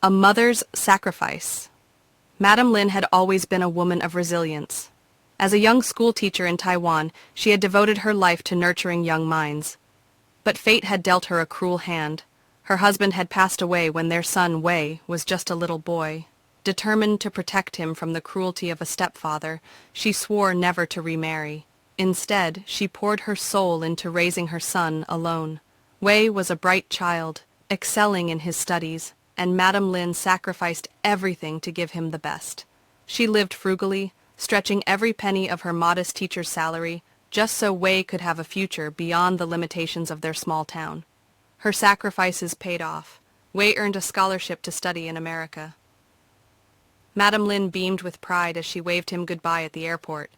A mother's sacrifice. Madam Lin had always been a woman of resilience. As a young schoolteacher in Taiwan, she had devoted her life to nurturing young minds. But fate had dealt her a cruel hand. Her husband had passed away when their son Wei was just a little boy. Determined to protect him from the cruelty of a stepfather, she swore never to remarry. Instead, she poured her soul into raising her son alone. Wei was a bright child, excelling in his studies, and Madam Lin sacrificed everything to give him the best. She lived frugally, stretching every penny of her modest teacher's salary, just so Wei could have a future beyond the limitations of their small town. Her sacrifices paid off. Wei earned a scholarship to study in America. Madam Lin beamed with pride as she waved him goodbye at the airport,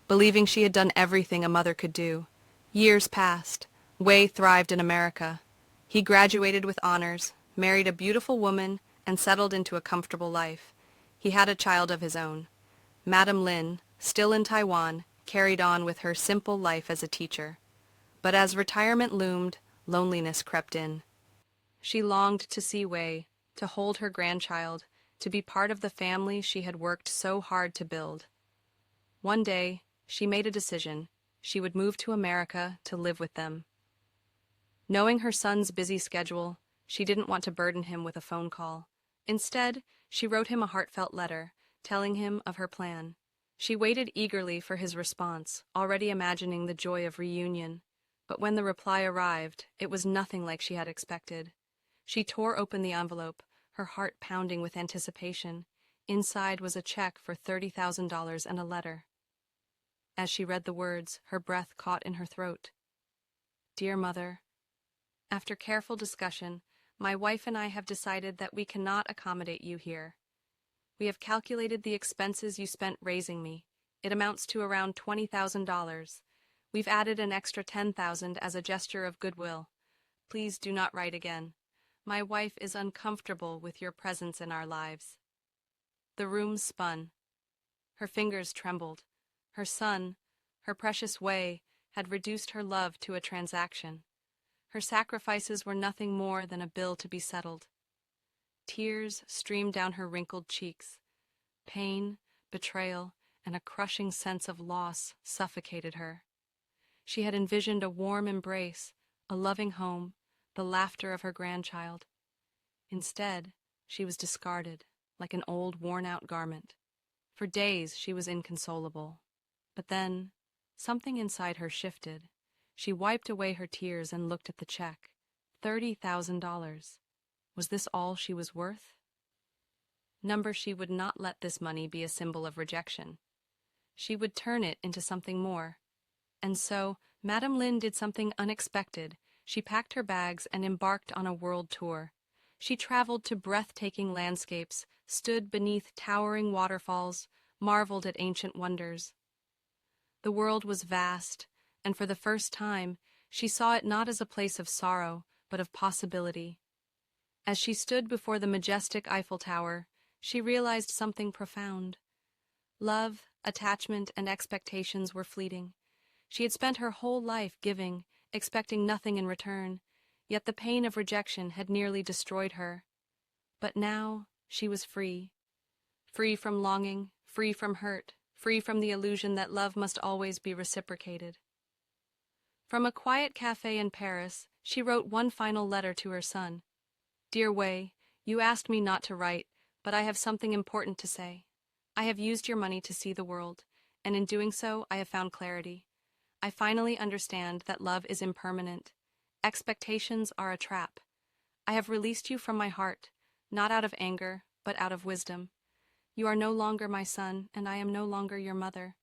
believing she had done everything a mother could do. Years passed. Wei thrived in America. He graduated with honors, married a beautiful woman, and settled into a comfortable life. He had a child of his own. Madam Lin, still in Taiwan, carried on with her simple life as a teacher. But as retirement loomed, loneliness crept in. She longed to see Wei, to hold her grandchild, to be part of the family she had worked so hard to build. One day, she made a decision. She would move to America to live with them. Knowing her son's busy schedule, she didn't want to burden him with a phone call. Instead, she wrote him a heartfelt letter, telling him of her plan. She waited eagerly for his response, already imagining the joy of reunion. But when the reply arrived, it was nothing like she had expected. She tore open the envelope, her heart pounding with anticipation. Inside was a check for $30,000 and a letter. As she read the words, her breath caught in her throat. Dear Mother, after careful discussion, my wife and I have decided that we cannot accommodate you here. We have calculated the expenses you spent raising me. It amounts to around $20,000. We've added an extra $10,000 as a gesture of goodwill. Please do not write again. My wife is uncomfortable with your presence in our lives. The room spun. Her fingers trembled. Her son, her precious Wei, had reduced her love to a transaction. Her sacrifices were nothing more than a bill to be settled. Tears streamed down her wrinkled cheeks. Pain, betrayal, and a crushing sense of loss suffocated her. She had envisioned a warm embrace, a loving home, the laughter of her grandchild. Instead, she was discarded, like an old, worn-out garment. For days, she was inconsolable. But then, something inside her shifted. She wiped away her tears and looked at the check. $30,000. Was this all she was worth? She would not let this money be a symbol of rejection. She would turn it into something more. And so, Madam Lin did something unexpected. She packed her bags and embarked on a world tour. She traveled to breathtaking landscapes, stood beneath towering waterfalls, marveled at ancient wonders. The world was vast, and for the first time, she saw it not as a place of sorrow, but of possibility. As she stood before the majestic Eiffel Tower, she realized something profound. Love, attachment, and expectations were fleeting. She had spent her whole life giving, expecting nothing in return, yet the pain of rejection had nearly destroyed her. But now she was free. Free from longing, free from hurt, free from the illusion that love must always be reciprocated. From a quiet cafe in Paris, she wrote one final letter to her son. Dear Wei, you asked me not to write, but I have something important to say. I have used your money to see the world, and in doing so, I have found clarity. I finally understand that love is impermanent. Expectations are a trap. I have released you from my heart, not out of anger, but out of wisdom. You are no longer my son, and I am no longer your mother.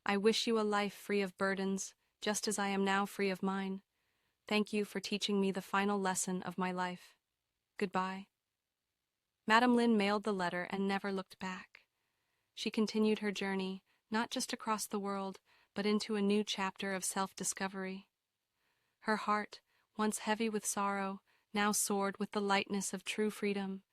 I wish you a life free of burdens, just as I am now free of mine. Thank you for teaching me the final lesson of my life. Goodbye. Madam Lin mailed the letter and never looked back. She continued her journey, not just across the world, but into a new chapter of self-discovery. Her heart, once heavy with sorrow, now soared with the lightness of true freedom.